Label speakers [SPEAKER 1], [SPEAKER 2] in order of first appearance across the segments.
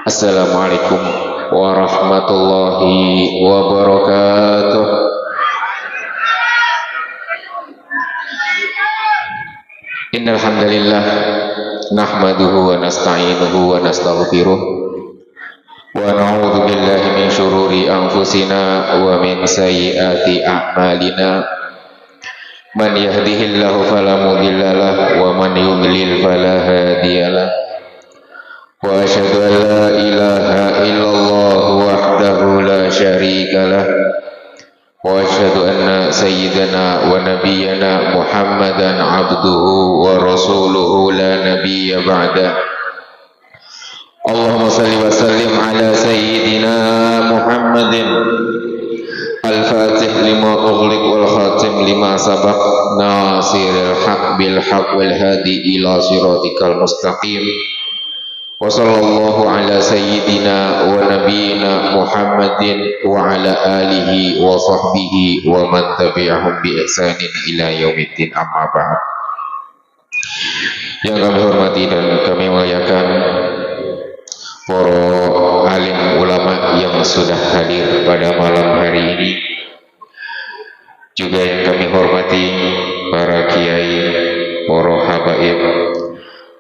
[SPEAKER 1] Assalamualaikum warahmatullahi wabarakatuh. Innal hamdalillah nahmaduhu wa nasta'inuhu wa nastaghfiruh wa na'udzu billahi min syururi anfusina wa min sayyiati a'malina. Man yahdihillahu fala mudhillalah wa man yudlil fala hadiyalah. Wa asyhadu an la ilaha illallah wahdahu la syarika lah wa asyhadu anna sayyidana wa nabiyyana Muhammadan abduhu wa rasuluhu la nabiyya ba'da. Allahumma salli wa sallim ala sayyidina Muhammadin al-fatih lima ughliq wal khatim lima sabaq nasiril haq bil haq wal hadi ila siratikal mustaqim. Wa sallallahu ala sayyidina wa nabiyyina Muhammadin wa ala alihi wa sahbihi wa man tabi'ahum bi ihsanin ila yaumiddin, amma ba'd. Yang kami hormati dan kami muliakan para alim ulama yang sudah hadir pada malam hari ini, juga yang kami hormati para kiai, para habaib,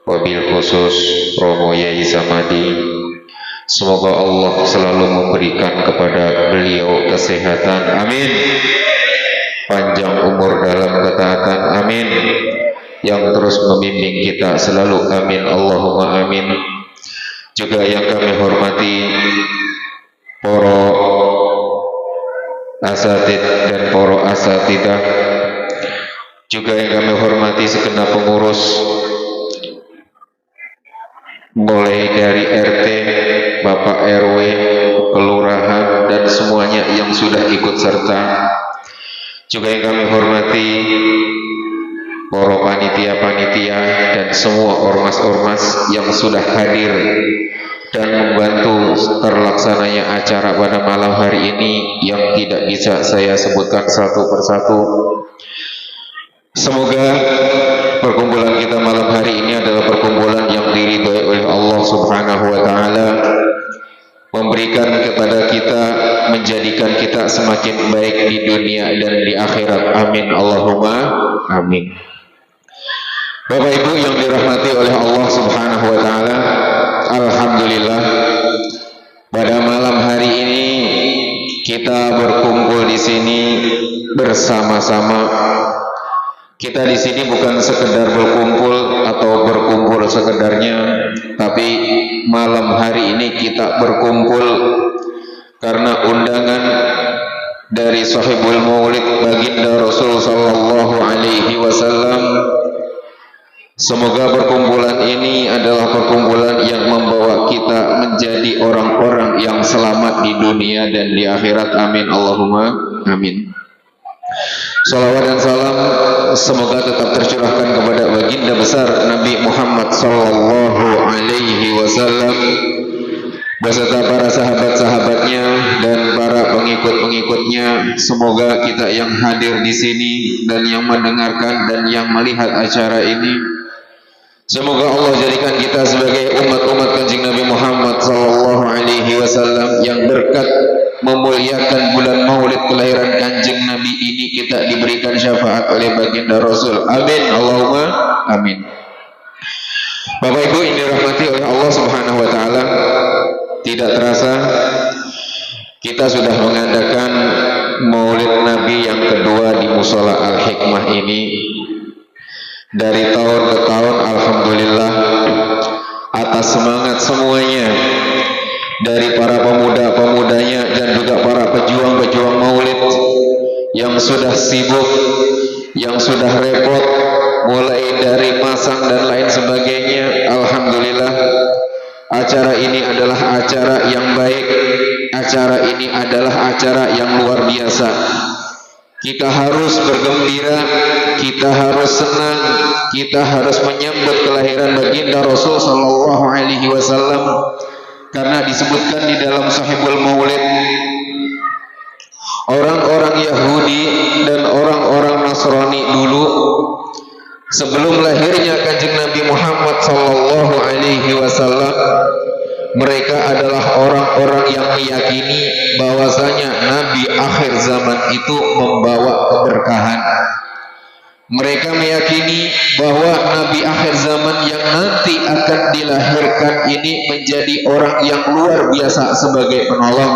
[SPEAKER 1] wabil khusus Romo Yai Samadi. Semoga Allah selalu memberikan kepada beliau kesehatan, amin, panjang umur dalam ketaatan, amin, yang terus membimbing kita selalu, amin, Allahumma amin. Juga yang kami hormati para asatid dan para asatidah, juga yang kami hormati segenap pengurus mulai dari RT, Bapak RW, kelurahan, dan semuanya yang sudah ikut serta. Juga yang kami hormati para panitia-panitia dan semua ormas-ormas yang sudah hadir dan membantu terlaksananya acara pada malam hari ini yang tidak bisa saya sebutkan satu persatu. Semoga perkumpulan kita malam hari ini adalah perkumpulan yang diridhoi oleh Allah Subhanahu wa taala, memberikan kepada kita, menjadikan kita semakin baik di dunia dan di akhirat, amin, Allahumma amin. Bapak Ibu yang dirahmati oleh Allah Subhanahu wa taala, alhamdulillah pada malam hari ini kita berkumpul di sini bersama-sama. Kita di sini bukan sekedar berkumpul atau berkumpul sekedarnya, tapi malam hari ini kita berkumpul karena undangan dari Sahibul Maulid Baginda Rasul sallallahu alaihi wasallam. Semoga perkumpulan ini adalah perkumpulan yang membawa kita menjadi orang-orang yang selamat di dunia dan di akhirat, amin, Allahumma amin. Salawat dan salam semoga tetap tercurahkan kepada baginda besar Nabi Muhammad sallallahu alaihi wasallam beserta para sahabat-sahabatnya dan para pengikut-pengikutnya. Semoga kita yang hadir di sini dan yang mendengarkan dan yang melihat acara ini, semoga Allah jadikan kita sebagai umat-umat Kanjeng Nabi Muhammad sallallahu alaihi wasallam yang berkat memuliakan bulan Maulid kelahiran Kanjeng Nabi ini kita diberikan syafaat oleh baginda Rasul, amin, Allahumma amin. Bapak Ibu yang dirahmati oleh Allah Subhanahu wa taala, tidak terasa kita sudah mengadakan Maulid Nabi yang kedua di Mushola Al-Hikmah ini. Dari tahun ke tahun, alhamdulillah, atas semangat semuanya, dari para pemuda-pemudanya dan juga para pejuang-pejuang maulid yang sudah sibuk, yang sudah repot, mulai dari masang dan lain sebagainya. Alhamdulillah, acara ini adalah acara yang baik, acara ini adalah acara yang luar biasa. Kita harus bergembira, kita harus senang, kita harus menyambut kelahiran baginda Rasul sallallahu alaihi wasallam, karena disebutkan di dalam Sahihul Maulid, orang-orang Yahudi dan orang-orang Nasrani dulu sebelum lahirnya Kanjeng Nabi Muhammad sallallahu alaihi wasallam, Mereka adalah orang-orang yang meyakini bahwasanya Nabi akhir zaman itu membawa keberkahan. Mereka meyakini bahwa Nabi akhir zaman yang nanti akan dilahirkan ini menjadi orang yang luar biasa sebagai penolong.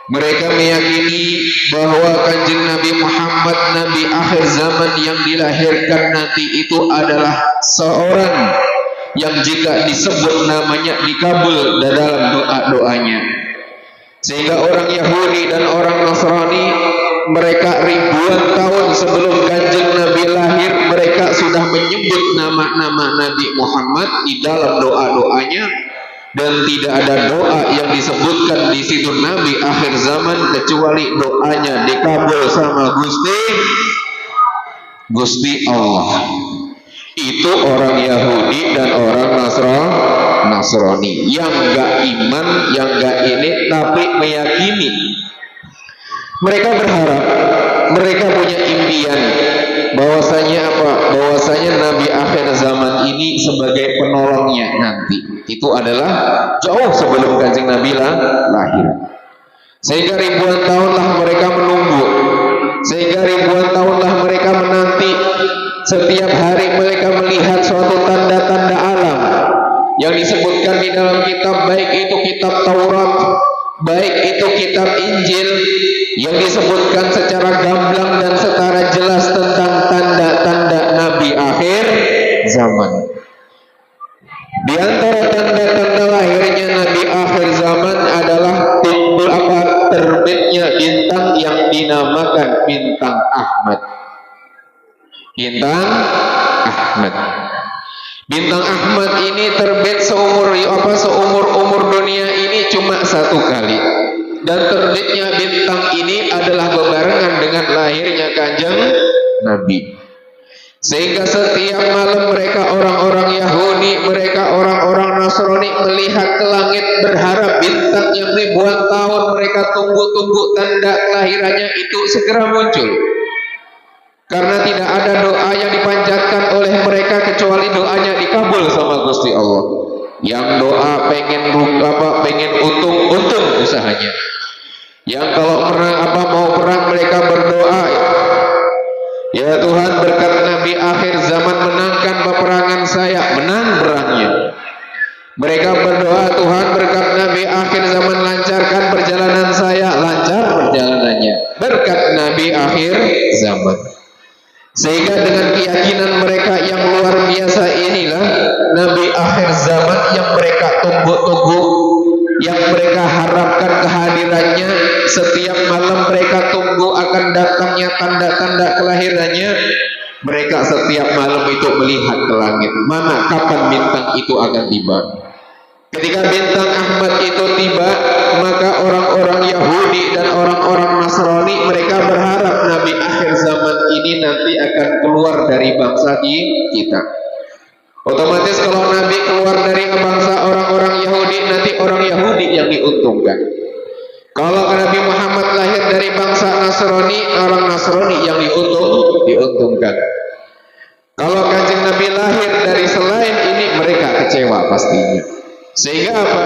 [SPEAKER 1] Mereka meyakini bahwa Kanjeng Nabi Muhammad, Nabi akhir zaman yang dilahirkan nanti itu adalah seorang yang jika disebut namanya dikabul dalam doa-doanya. Sehingga orang Yahudi dan orang Nasrani, mereka ribuan tahun sebelum Kanjeng Nabi lahir, mereka sudah menyebut nama-nama Nabi Muhammad di dalam doa-doanya, dan tidak ada doa yang disebutkan di situ Nabi akhir zaman kecuali doanya dikabul sama Gusti Allah. Itu orang Yahudi dan orang Nasrani yang enggak iman, yang enggak ini, tapi meyakini. Mereka berharap, mereka punya impian bahwasanya apa? Bahwasanya Nabi akhir zaman ini sebagai penolongnya nanti. Itu adalah jauh sebelum Kanjeng Nabi lahir. Sehingga ribuan tahunlah mereka menunggu. Sehingga ribuan tahunlah mereka menanti. Setiap hari mereka melihat suatu tanda-tanda alam yang disebutkan di dalam kitab, baik itu kitab Taurat, baik itu kitab Injil, yang disebutkan secara gamblang dan secara jelas tentang tanda-tanda Nabi akhir zaman. Di antara tanda-tanda lahirnya Nabi akhir zaman adalah terbitnya bintang yang dinamakan bintang Ahmad. Bintang Ahmad. Bintang Ahmad ini terbit seumur dunia ini cuma satu kali. Dan terbitnya bintang ini adalah berbarengan dengan lahirnya Kanjeng Nabi. Sehingga setiap malam mereka orang-orang Yahudi, mereka orang-orang Nasrani melihat ke langit berharap bintang yang ribuan tahun mereka tunggu-tunggu tanda kelahirannya itu segera muncul. Karena tidak ada doa yang dipanjatkan oleh mereka kecuali doanya dikabul sama Gusti Allah. Yang doa pengen untung usahanya. Yang kalau mau perang mereka berdoa, ya Tuhan berkat Nabi akhir zaman menangkan peperangan saya, menang perangnya. Mereka berdoa, Tuhan berkat Nabi akhir zaman lancarkan perjalanan saya, lancar perjalanannya. Berkat Nabi akhir zaman. Sehingga dengan keyakinan mereka yang luar biasa inilah Nabi akhir zaman yang mereka tunggu-tunggu, yang mereka harapkan kehadirannya. Setiap malam mereka tunggu akan datangnya tanda-tanda kelahirannya. Mereka setiap malam itu melihat ke langit, mana kapan bintang itu akan tiba. Ketika bintang Ahmad itu tiba, maka orang-orang Yahudi dan orang-orang Nasrani mereka berharap Nabi akhir zaman ini nanti akan keluar dari bangsa kita. Otomatis kalau Nabi keluar dari bangsa orang-orang Yahudi, nanti orang Yahudi yang diuntungkan. Kalau Nabi Muhammad lahir dari bangsa Nasrani, orang Nasrani yang diuntungkan. Kalau Kanjeng Nabi lahir dari selain ini, mereka kecewa pastinya. Sehingga apa?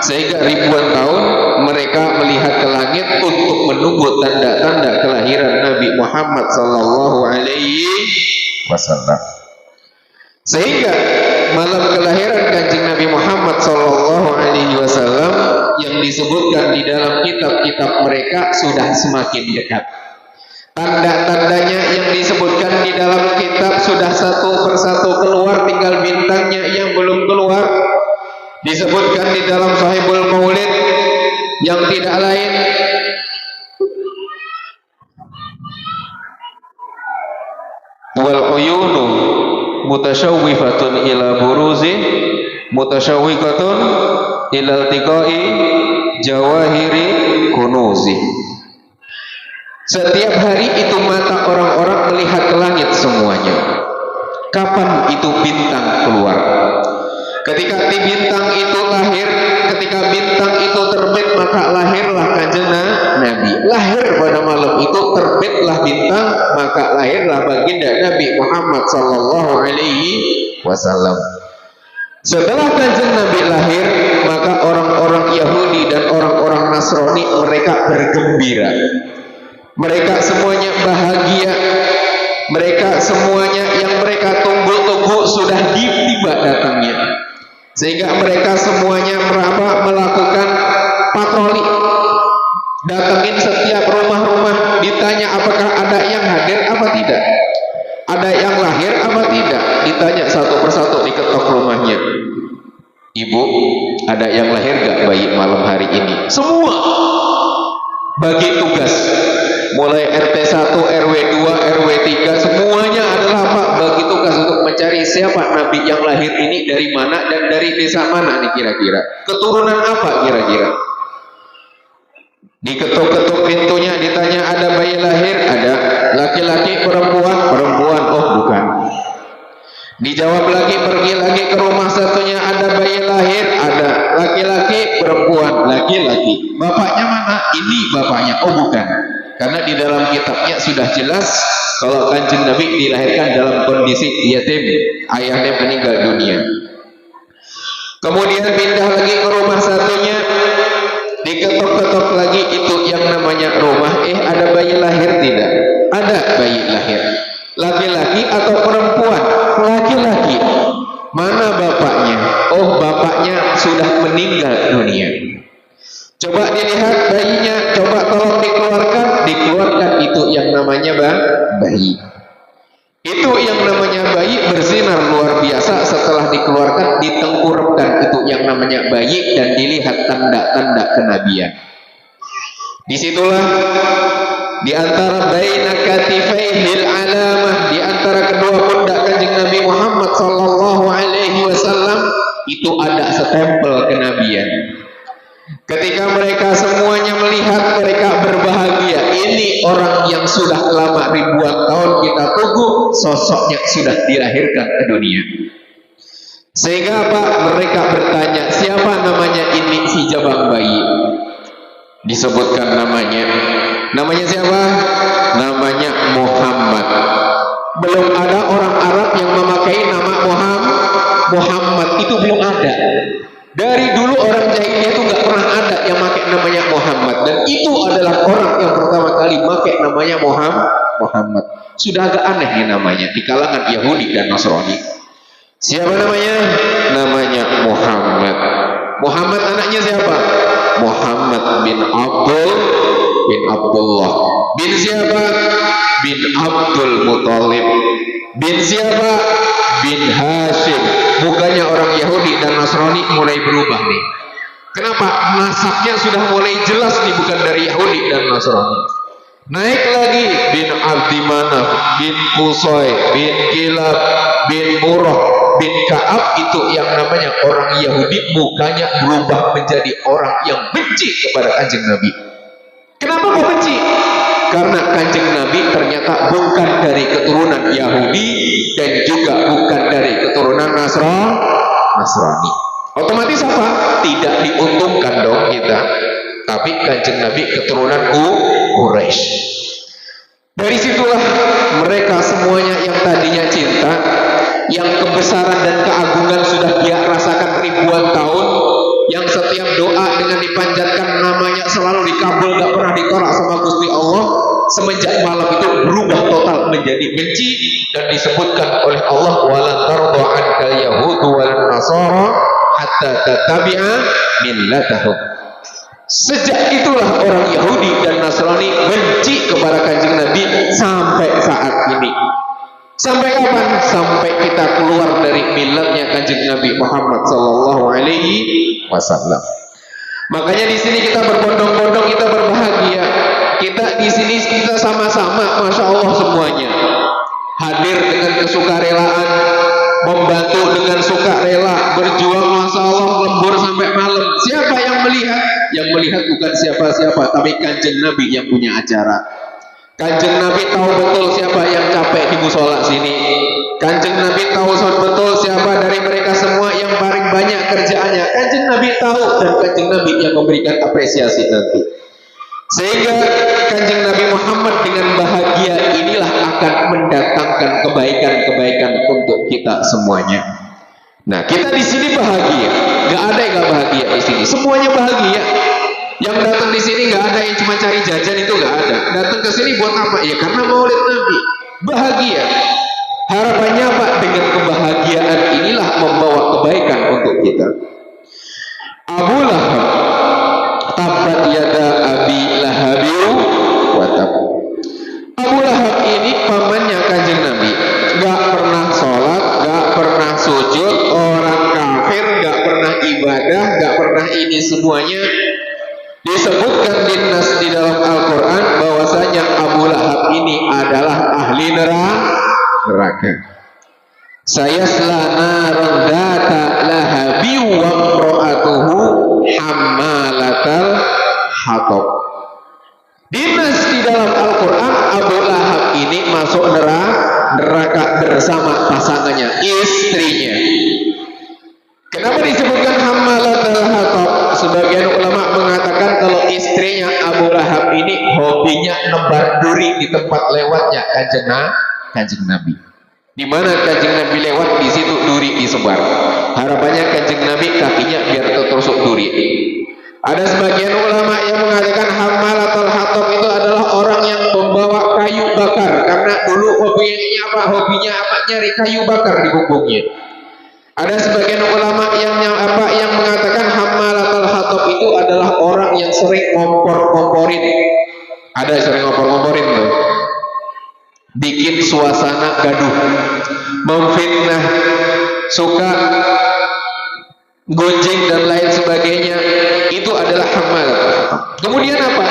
[SPEAKER 1] Sehingga ribuan tahun mereka melihat ke langit untuk menunggu tanda-tanda kelahiran Nabi Muhammad sallallahu alaihi wasallam. Sehingga malam kelahiran Kanjeng Nabi Muhammad sallallahu alaihi wasallam yang disebutkan di dalam kitab-kitab mereka sudah semakin dekat. Tanda-tandanya yang disebutkan di dalam kitab sudah satu persatu keluar, tinggal bintangnya yang belum keluar. Disebutkan di dalam Sahihul Maulid yang tidak lain wal uyunu mutasyawwifatun ila buruzi mutasyawwiqatun ila iltiqai jawahiri kunuzi. Setiap hari itu mata orang-orang melihat ke langit semuanya. Kapan itu bintang keluar? Ketika bintang itu lahir, ketika bintang itu terbit, maka lahirlah Kanjeng Nabi. Lahir pada malam itu, terbitlah bintang, maka lahirlah baginda Nabi Muhammad sallallahu alaihi wasallam. Setelah Kanjeng Nabi lahir, maka orang-orang Yahudi dan orang-orang Nasrani mereka bergembira. Mereka semuanya bahagia. Mereka semuanya yang mereka tunggu-tunggu sudah tiba datangnya. Sehingga mereka semuanya melakukan patroli, datangin setiap rumah-rumah, ditanya apakah ada yang hadir apa tidak, ada yang lahir apa tidak, ditanya satu persatu, diketok rumahnya. Ibu, ada yang lahir gak bayi malam hari ini? Semua bagi tugas, mulai RT 1, RW 2, RW 3, semuanya adalah Pak bagi tugas untuk mencari siapa nabi yang lahir ini, dari mana dan dari desa mana nih kira-kira, keturunan apa kira-kira. Diketuk-ketuk pintunya, ditanya ada bayi lahir, ada. Laki-laki, perempuan, perempuan, oh bukan. Dijawab lagi, pergi lagi ke rumah satunya, ada bayi lahir, ada. Laki-laki, perempuan, laki-laki. Bapaknya mana? Ini bapaknya, oh bukan. Karena di dalam kitabnya sudah jelas kalau Kanjeng Nabi dilahirkan dalam kondisi yatim, ayahnya meninggal dunia. Kemudian pindah lagi ke rumah satunya, diketok-ketok lagi, itu yang namanya rumah, ada bayi lahir tidak? Ada bayi lahir. Laki-laki atau perempuan? Laki-laki. Mana bapaknya? Oh bapaknya sudah meninggal dunia. Coba dilihat bayinya, coba tolong dikeluarkan. Dikeluarkan, itu yang namanya bayi. Itu yang namanya bayi bersinar luar biasa. Setelah dikeluarkan, ditengkurapkan, itu yang namanya bayi, dan dilihat tanda-tanda kenabian. Disitulah di antara baina katifaihil alamah, di antara kedua pundak Kanjeng Nabi Muhammad sallallahu alaihi wasallam itu ada stempel kenabian. Ketika mereka semuanya melihat, mereka berbahagia. Ini orang yang sudah lama ribuan tahun kita tunggu, sosoknya sudah dilahirkan ke dunia. Sehingga apa? Mereka bertanya, siapa namanya ini si jabang bayi? Disebutkan namanya. Namanya siapa? Namanya Muhammad. Belum ada orang Arab yang memakai nama Muhammad. Itu belum ada. Dari dulu orang jahiliyah itu nggak pernah ada yang pakai namanya Muhammad, dan itu adalah orang yang pertama kali pakai namanya Muhammad. Sudah agak aneh nih namanya di kalangan Yahudi dan Nasrani. Siapa namanya? Namanya Muhammad. Muhammad anaknya siapa? Muhammad bin Abdullah. Bin siapa? Bin Abdul Muthalib. Bin siapa? Bin Hashim. Bukannya orang Yahudi dan Nasrani mulai berubah nih. Kenapa? Nasabnya sudah mulai jelas nih, bukan dari Yahudi dan Nasrani. Naik lagi, bin Abdi Manaf, bin Qusay, bin Kilab, bin Murrah, bin Ka'ab. Itu yang namanya orang Yahudi, mukanya berubah menjadi orang yang benci kepada Kanjeng Nabi. Kenapa kok benci? Karena Kanjeng Nabi ternyata bukan dari keturunan Yahudi dan juga bukan dari keturunan Nasrani. Otomatis apa? Tidak diuntungkan dong kita. Tapi Kanjeng Nabi keturunan Quraisy. Dari situlah mereka semuanya yang tadinya cinta, yang kebesaran dan keagungan sudah dia rasakan ribuan tahun, yang setiap doa dengan dipanjatkan namanya selalu dikabul, gak pernah ditolak sama Gusti Allah, semenjak malam itu berubah total menjadi benci, dan disebutkan oleh Allah, walan tarda ankal yahudu walan nasara hatta tattabi'a millatahum. Sejak itulah orang Yahudi dan Nasrani benci kepada Kanjeng Nabi sampai saat ini. Sampai kapan? Sampai kita keluar dari milatnya Kanjeng Nabi Muhammad sallallahu alaihi wasallam. Makanya di sini kita berbondong-bondong, kita berbahagia. Kita di sini kita sama-sama, masya Allah semuanya hadir dengan kesukarelaan, membantu dengan sukarela, berjuang masya Allah lembur sampai malam. Siapa yang melihat? Yang melihat bukan siapa-siapa, tapi Kanjeng Nabi yang punya acara. Kanjeng Nabi tahu betul siapa yang capek di musola sini. Kanjeng Nabi tahu betul siapa dari mereka semua yang paling banyak kerjaannya. Kanjeng Nabi tahu, dan Kanjeng Nabi yang memberikan apresiasi nanti. Sehingga Kanjeng Nabi Muhammad dengan bahagia inilah akan mendatangkan kebaikan-kebaikan untuk kita semuanya. Nah, kita di sini bahagia. nggak ada yang nggak bahagia di sini. Semuanya bahagia. Yang datang di sini nggak ada yang cuma cari jajan, itu nggak ada. Datang ke sini buat apa? Ya karena Maulid Nabi. Bahagia. Harapannya apa? Dengan kebahagiaan inilah membawa kebaikan untuk kita. Abu Lahab, tabbat yada abi lahabi wa tab. Abu Lahab ini pamannya Kanjeng Nabi, gak pernah sholat, gak pernah sujud, orang kafir, gak pernah ibadah, gak pernah ini semuanya. Disebutkan di dalam Al-Quran bahwasanya Abu Lahab ini adalah ahli neraka. Saya selana rendata lahabi wa imra'atuhu hammalatal hatab. Dinas di dalam Al-Quran Abu Lahab ini masuk neraka bersama pasangannya, istrinya. Kenapa disebutkan hammalatal hatab? Sebagian ulama mengatakan kalau istrinya Abu Lahab ini hobinya nebar duri di tempat lewatnya Kanjeng Nabi. Di mana Kanjeng Nabi lewat, di situ duri disebar. Harapannya Kanjeng Nabi kakinya biar tertusuk duri. Ada sebagian ulama yang mengatakan hammalatul hatab itu adalah orang yang membawa kayu bakar, karena dulu hobinya apa nyari kayu bakar di punggungnya. Ada sebagian ulama yang mengatakan hammalatul hatab itu adalah orang yang sering ngompor-ngomporin. Ada yang sering ngompor-ngomporin tuh. Bikin suasana gaduh, memfitnah, suka gonjing dan lain sebagainya. Itu adalah hammalatul hatab. Kemudian apa?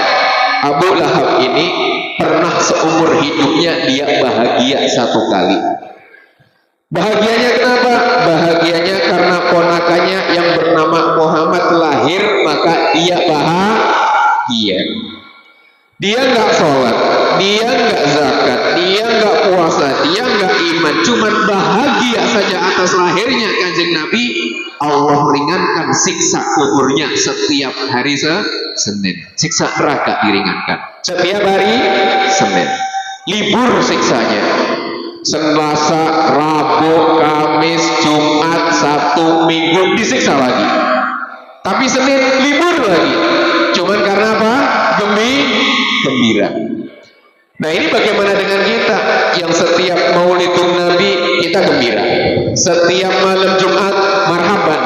[SPEAKER 1] Abu Lahab ini pernah seumur hidupnya dia bahagia satu kali. Bahagianya kenapa? Bahagianya karena ponakannya yang bernama Muhammad lahir, maka dia bahagia. Dia nggak sholat, dia nggak zakat, dia nggak puasa, dia nggak iman, cuman bahagia saja atas lahirnya Kanjeng Nabi. Allah ringankan siksa kuburnya setiap hari Senin. Siksa neraka diringankan setiap hari Senin. Libur siksanya. Selasa, Rabu, Kamis, Jumat, Sabtu, Minggu disiksa lagi. Tapi Senin libur lagi. Cuman karena apa? Gembira. Nah, ini bagaimana dengan kita yang setiap Maulidun Nabi kita gembira, setiap malam Jumat marhaban,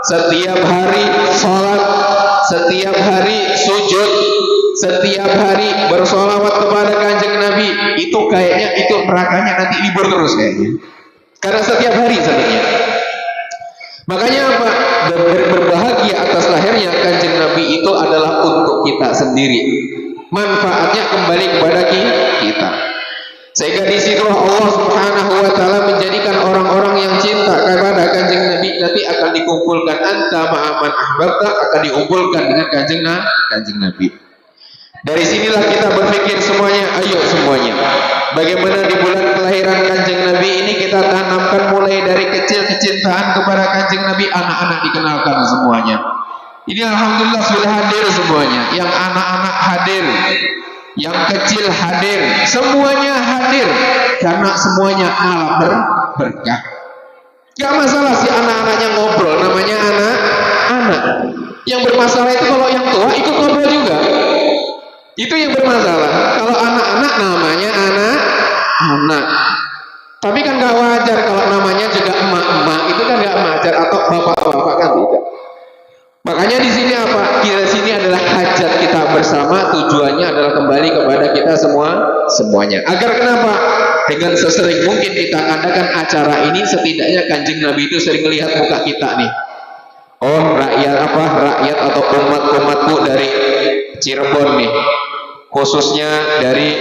[SPEAKER 1] setiap hari sholat, setiap hari sujud, setiap hari bersolawat kepada Kanjeng Nabi. Itu kayaknya itu nerakanya nanti libur terus kayaknya, karena setiap hari sebenarnya. Makanya apa? Berbahagia atas lahirnya Kanjeng Nabi itu adalah untuk kita sendiri. Manfaatnya kembali kepada kita. Sehingga di situ Allah Subhanahu wa taala menjadikan orang-orang yang cinta kepada Kanjeng Nabi nanti akan dikumpulkan anta ma'aman ahbabta, akan dikumpulkan dengan Kanjeng Nabi. Dari sinilah kita berpikir semuanya, ayo semuanya. Bagaimana di bulan kelahiran Kanjeng Nabi ini kita tanamkan mulai dari kecil kecintaan kepada Kanjeng Nabi, anak-anak dikenalkan semuanya. Ini alhamdulillah sudah hadir semuanya. Yang anak-anak hadir, yang kecil hadir, semuanya hadir karena semuanya malah berkah. Gak masalah si anak-anaknya ngobrol, namanya anak-anak. Yang bermasalah itu kalau yang tua ikut ngobrol juga. Itu yang bermasalah. Kalau anak-anak namanya anak-anak. Tapi kan gak wajar kalau namanya juga emak-emak, itu kan gak wajar, atau bapak-bapak kan tidak. Makanya di sini apa? Di sini adalah hajat kita bersama, tujuannya adalah kembali kepada kita semuanya. Agar kenapa? Dengan sesering mungkin kita ngadakan acara ini, setidaknya Kanjeng Nabi itu sering melihat muka kita nih. Oh, rakyat atau umat-umatku dari Cirebon nih, khususnya dari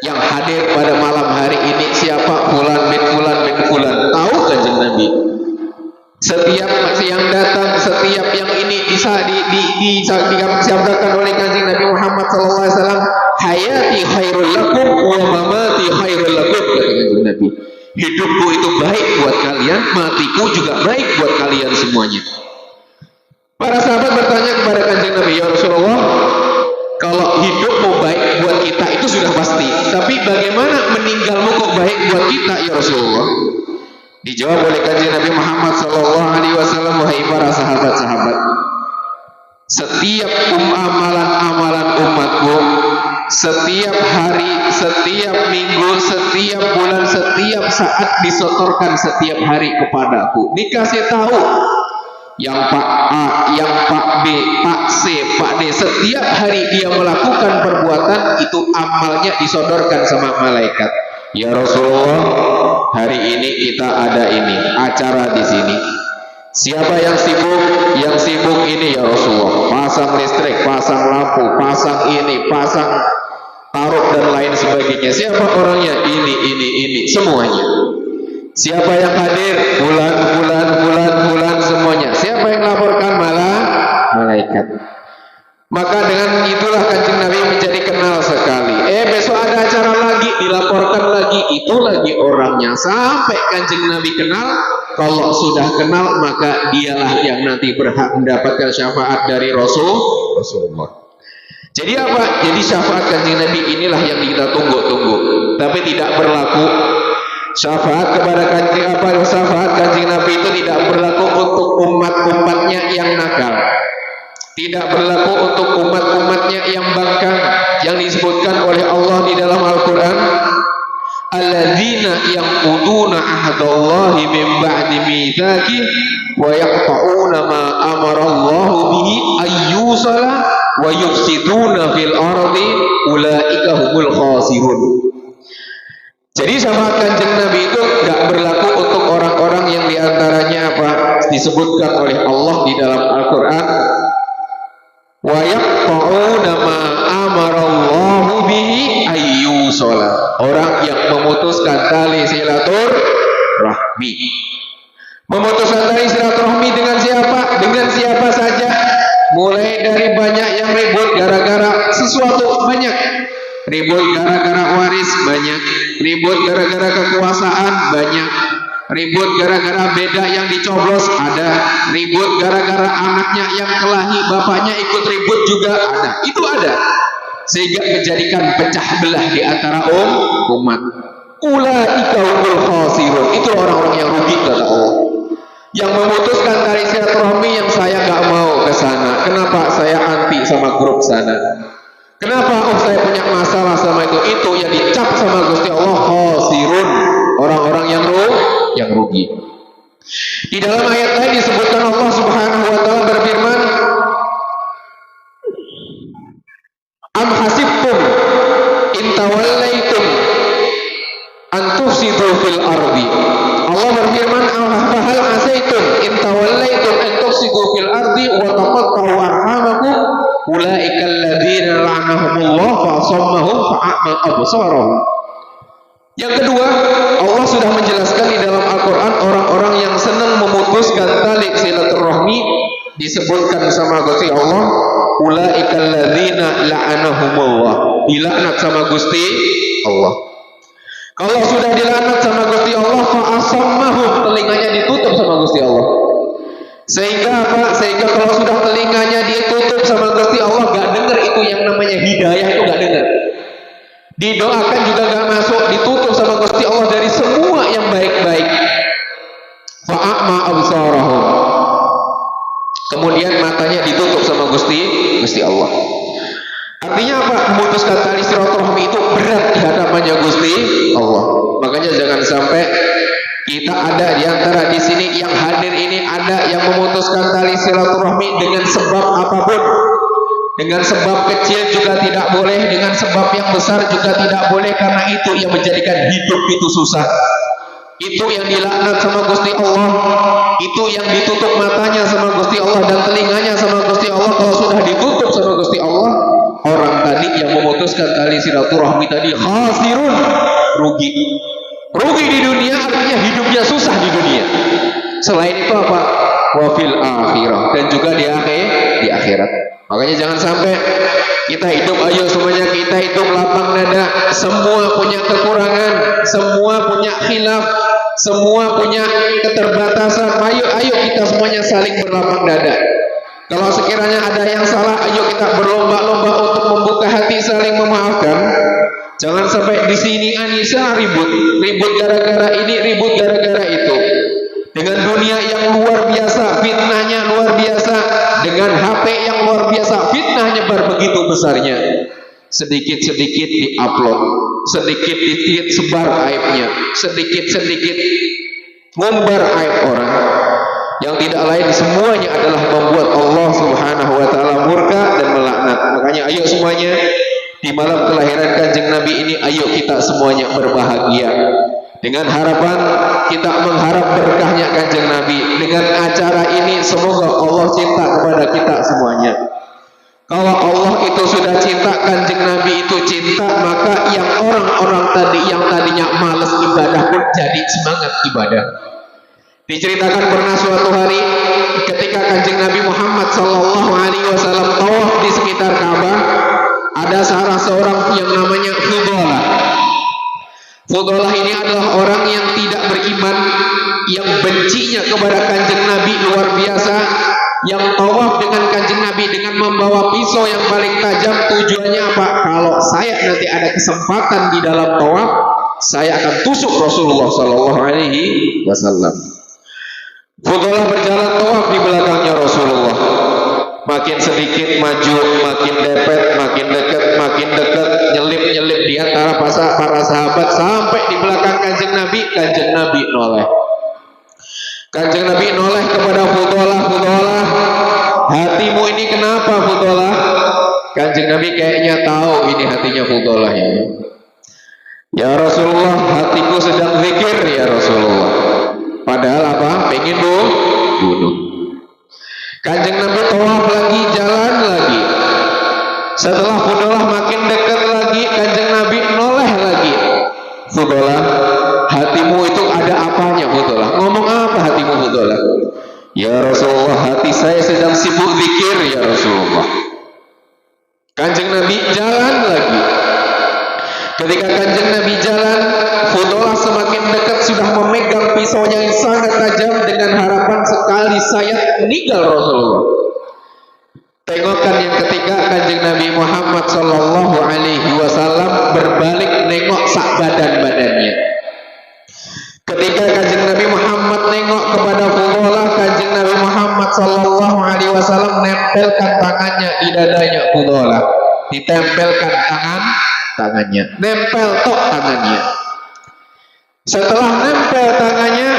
[SPEAKER 1] yang hadir pada malam hari ini, siapa fulan bin fulan. Tahu Kanjeng Nabi? Setiap yang datang, setiap yang ini bisa disabdakan oleh Kanjeng Nabi Muhammad SAW, hayati khairul lakum wa mamati khairul lakum, kata Kanjeng Nabi. Hidupku itu baik buat kalian, matiku juga baik buat kalian semuanya. Para sahabat bertanya kepada Kanjeng Nabi, ya Rasulullah, kalau hidupmu baik buat kita itu sudah pasti, tapi bagaimana meninggalmu kok baik buat kita ya Rasulullah? Dijawab oleh kanjeng Nabi Muhammad sallallahu alaihi wasallam, wahai para sahabat-sahabat, setiap amalan-amalan umatku, setiap hari, setiap minggu, setiap bulan, setiap saat disetorkan setiap hari kepadaku. Dikasih tahu yang Pak A, yang Pak B, Pak C, Pak D, setiap hari dia melakukan perbuatan itu amalnya disodorkan sama malaikat. Ya Rasulullah, hari ini kita ada ini acara di sini. Siapa yang sibuk? Yang sibuk ini ya Rasulullah. Pasang listrik, pasang lampu, pasang ini, pasang taruh dan lain sebagainya. Siapa orangnya? Ini, semuanya. Siapa yang hadir? Bulan semuanya. Siapa yang laporkan? Malaikat. Maka dengan itulah kanjeng Nabi menjadi kenal sekali. Besok ada acara lagi, dilaporkan lagi, itu lagi orangnya. Sampai kanjeng Nabi kenal. Kalau sudah kenal, maka dialah yang nanti berhak mendapatkan syafaat dari Rasulullah. Jadi apa? Jadi syafaat kanjeng Nabi inilah yang kita tunggu-tunggu. Tapi tidak berlaku syafaat kepada syafaat kanjeng Nabi itu tidak berlaku untuk umat-umatnya yang nakal. Tidak berlaku untuk umat-umatnya yang bangkang, yang disebutkan oleh Allah di dalam Al-Quran, alladzina yanquduna ahdallahi min ba'di mitsaqi wa yaqta'una ma amara Allahu bihi ayyusala wa yufsiduna fil ardi ulaika humul khasirun. Jadi syafaat kanjeng Nabi itu tidak berlaku untuk orang-orang yang diantaranya apa disebutkan oleh Allah di dalam Al-Quran, wa yaqta'una ma amarallahu bihi ayyusala, orang yang memutuskan tali silaturahmi. Memutuskan tali silaturahmi dengan siapa? Dengan siapa saja. Mulai dari banyak yang ribut gara-gara sesuatu, banyak. Ribut gara-gara waris, banyak. Ribut gara-gara kekuasaan, banyak. Ribut gara-gara beda yang dicoblos, ada. Ribut gara-gara anaknya yang kelahi, bapaknya ikut ribut juga, ada. Itu ada. Sehingga menjadikan pecah belah di antara umat. Ulaika humul khasirun. Itu orang-orang yang rugi kata Allah. Yang memutuskan tali silaturahmi yang saya nggak mau ke sana. Kenapa? Saya anti sama grup sana. Kenapa? Saya punya masalah sama itu. Itu yang dicap sama Gusti Allah khasirun. Orang-orang yang rugi. Di dalam ayat lain disebutkan Allah Subhanahu wa taala berfirman, am hasibtum in tawallaitum an tufsidu fil ardi. Allah berfirman, hal asaitum in tawallaitum an tufsidu fil ardi wa taqatta'u arhamakum ulaika alladzina la'anahumullah fa asammahum fa a'ma absarahum. Yang kedua, Allah sudah menjelaskan di dalam Al-Quran orang-orang yang senang memutuskan tali silaturahmi disebutkan sama Gusti Allah, ulaikal ladzina la'anahumullah, dilaknat sama Gusti Allah. Kalau sudah dilaknat sama Gusti Allah, fa asammahum, telinganya ditutup sama Gusti Allah. Sehingga apa? Sehingga kalau sudah telinganya ditutup sama Gusti Allah, gak dengar itu yang namanya hidayah, itu gak dengar. Didoakan juga gak masuk, ditutup sama Gusti Allah dari semua yang baik-baik. Fa'a'ma absarahum, kemudian matanya ditutup sama Gusti Allah. Artinya apa? Memutuskan tali silaturahmi itu berat di hadapannya Gusti Allah. Makanya jangan sampai kita ada di antara di sini yang hadir ini ada yang memutuskan tali silaturahmi dengan sebab apapun. Dengan sebab kecil juga tidak boleh, dengan sebab yang besar juga tidak boleh, karena itu yang menjadikan hidup itu susah. Itu yang dilaknat sama Gusti Allah, itu yang ditutup matanya sama Gusti Allah dan telinganya sama Gusti Allah. Kalau sudah ditutup sama Gusti Allah, orang tadi yang memutuskan tali silaturahmi tadi khasirun, rugi. Rugi di dunia artinya hidupnya susah di dunia. Selain itu apa? Wafil akhirah, dan juga di akhirat. Makanya jangan sampai kita hidup, ayo semuanya kita hidup lapang dada. Semua punya kekurangan, semua punya khilaf, semua punya keterbatasan. Ayo kita semuanya saling berlapang dada. Kalau sekiranya ada yang salah, ayo kita berlomba-lomba untuk membuka hati, saling memaafkan. Jangan sampai di sini Anissa ribut gara-gara ini, ribut gara-gara itu. dunia yang luar biasa, fitnahnya luar biasa, dengan HP yang luar biasa, fitnahnya begitu besarnya. Sedikit-sedikit di-upload, sedikit-sedikit sebar aibnya, sedikit-sedikit ngumbar aib orang, yang tidak lain semuanya adalah membuat Allah Subhanahu wa taala murka dan melaknat. Makanya ayo semuanya di malam kelahiran Kanjeng Nabi ini, ayo kita semuanya berbahagia dengan harapan kita mengharap berkahnya Kanjeng Nabi. Dengan acara ini semoga Allah cinta kepada kita semuanya. Kalau Allah itu sudah cinta, Kanjeng Nabi itu cinta, maka yang orang-orang tadi yang tadinya malas ibadah pun jadi semangat ibadah. Diceritakan pernah suatu hari ketika Kanjeng Nabi Muhammad SAW tawaf di sekitar Ka'bah, ada salah seorang yang namanya Fudalah. Fudalah ini adalah orang yang tidak beriman, yang bencinya kepada Kanjeng Nabi luar biasa, yang tawaf dengan Kanjeng Nabi dengan membawa pisau yang paling tajam. Tujuannya apa? Kalau saya nanti ada kesempatan di dalam tawaf, saya akan tusuk Rasulullah SAW. Fudalah berjalan tawaf di belakangnya Rasulullah. Makin sedikit maju, makin depet, makin dekat, nyelip di antara para sahabat sampai di belakang Kanjeng Nabi. Kanjeng Nabi noleh. Kanjeng Nabi noleh kepada Fudalah, Fudalah, hatimu ini kenapa Fudalah? Kanjeng Nabi kayaknya tahu ini hatinya Fudalah ini. Ya Rasulullah, hatiku sedang zikir ya Rasulullah. Padahal apa? Pengen bunuh. Kanjeng Nabi tawaf lagi, jalan lagi. Setelah Fudalah makin dekat lagi, Kanjeng Nabi noleh lagi. Fudalah, hatimu itu ada apanya Fudalah? Ngomong apa hatimu Fudalah? Ya Rasulullah, hati saya sedang sibuk zikir ya Rasulullah. Kanjeng Nabi jalan lagi. Ketika Kanjeng Nabi jalan, Fudalah semakin dekat, sudah memegang pisaunya yang sangat tajam dengan harapan sekali sayat meninggal Rasulullah. Tengokkan yang ketika Kanjeng Nabi Muhammad SAW berbalik nengok sak badannya. Ketika Kanjeng Nabi Muhammad nengok kepada Fudalah, Kanjeng Nabi Muhammad SAW nempelkan tangannya di dadanya Fudalah, ditempelkan tangannya, nempel tok tangannya. Setelah nempel tangannya,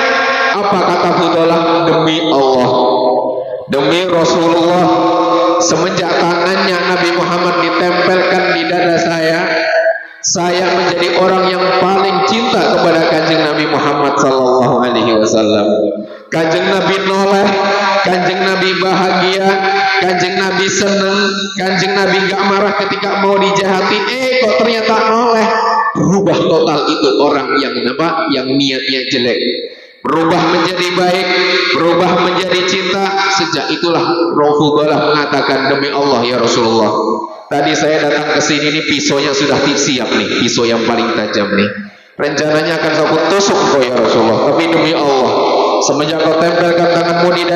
[SPEAKER 1] apa kata Fudalah? Demi Allah, demi Rasulullah, semenjak tangannya Nabi Muhammad ditempelkan di dada saya menjadi orang yang paling cinta kepada Kanjeng Nabi Muhammad SAW. Kanjeng Nabi noleh, Kanjeng Nabi bahagia, Kanjeng Nabi senang, Kanjeng Nabi gak marah ketika mau dijahati. Kok ternyata noleh, berubah total itu orang yang niatnya jelek, berubah menjadi baik, berubah menjadi cinta. Sejak itulah Fudalah mengatakan, demi Allah ya Rasulullah, tadi saya datang ke sini nih, pisaunya sudah siap nih, pisau yang paling tajam nih. Rencananya akan saya tusuk kau ya Rasulullah, tapi demi Allah, semenjak kau tempelkan tanganmu di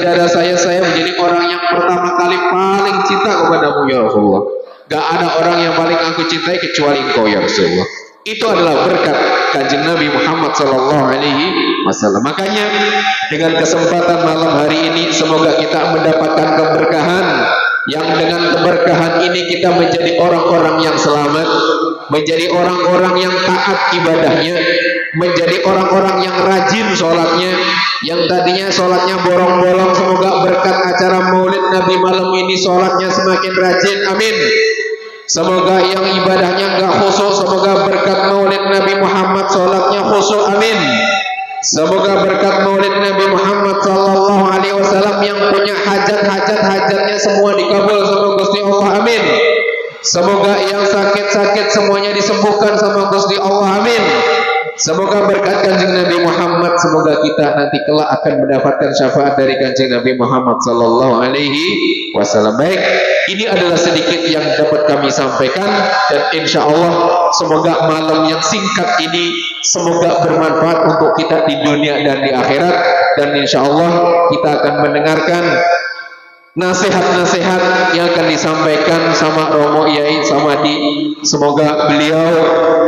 [SPEAKER 1] dada saya menjadi orang yang pertama kali paling cinta kepadamu ya Rasulullah. Gak ada orang yang paling aku cintai kecuali engkau ya Rasulullah. Itu adalah berkat Kanjeng Nabi Muhammad SAW. Makanya dengan kesempatan malam hari ini, semoga kita mendapatkan keberkahan, yang dengan keberkahan ini kita menjadi orang-orang yang selamat, menjadi orang-orang yang taat ibadahnya, menjadi orang-orang yang rajin sholatnya. Yang tadinya sholatnya bolong-bolong, semoga berkat acara Maulid Nabi malam ini sholatnya semakin rajin, amin. Semoga yang ibadahnya enggak khusyuk, semoga berkat Maulid Nabi Muhammad sholatnya khusyuk, amin. Semoga berkat Maulid Nabi Muhammad SAW yang punya hajatnya semua dikabul sama Gusti Allah, amin. Semoga yang sakit-sakit semuanya disembuhkan sama Gusti Allah, amin. Semoga berkat Kanjeng Nabi Muhammad, semoga kita nanti kelak akan mendapatkan syafaat dari Kanjeng Nabi Muhammad SAW. Baik, ini adalah sedikit yang dapat kami sampaikan, dan insya Allah semoga malam yang singkat ini semoga bermanfaat untuk kita di dunia dan di akhirat. Dan insya Allah kita akan mendengarkan nasihat-nasihat yang akan disampaikan sama Romo Yai Samadi. Semoga beliau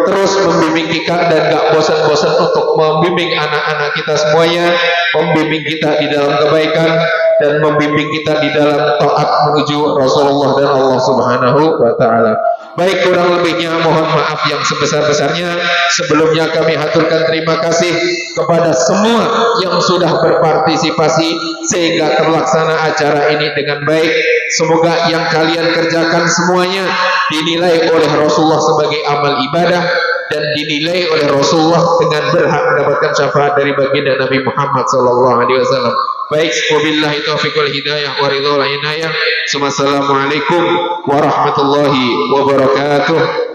[SPEAKER 1] terus membimbing kita dan gak bosan-bosan untuk membimbing anak-anak kita semuanya, membimbing kita di dalam kebaikan dan membimbing kita di dalam taat menuju Rasulullah dan Allah Subhanahu wa taala. Baik, kurang lebihnya mohon maaf yang sebesar-besarnya. Sebelumnya kami haturkan terima kasih kepada semua yang sudah berpartisipasi sehingga terlaksana acara ini dengan baik. Semoga yang kalian kerjakan semuanya dinilai oleh Rasulullah sebagai amal ibadah dan dinilai oleh Rasulullah dengan berhak mendapatkan syafaat dari baginda Nabi Muhammad SAW. Baik, wabillahi taufiq wal hidayah wa ridha wal inayah. Assalamualaikum warahmatullahi wabarakatuh.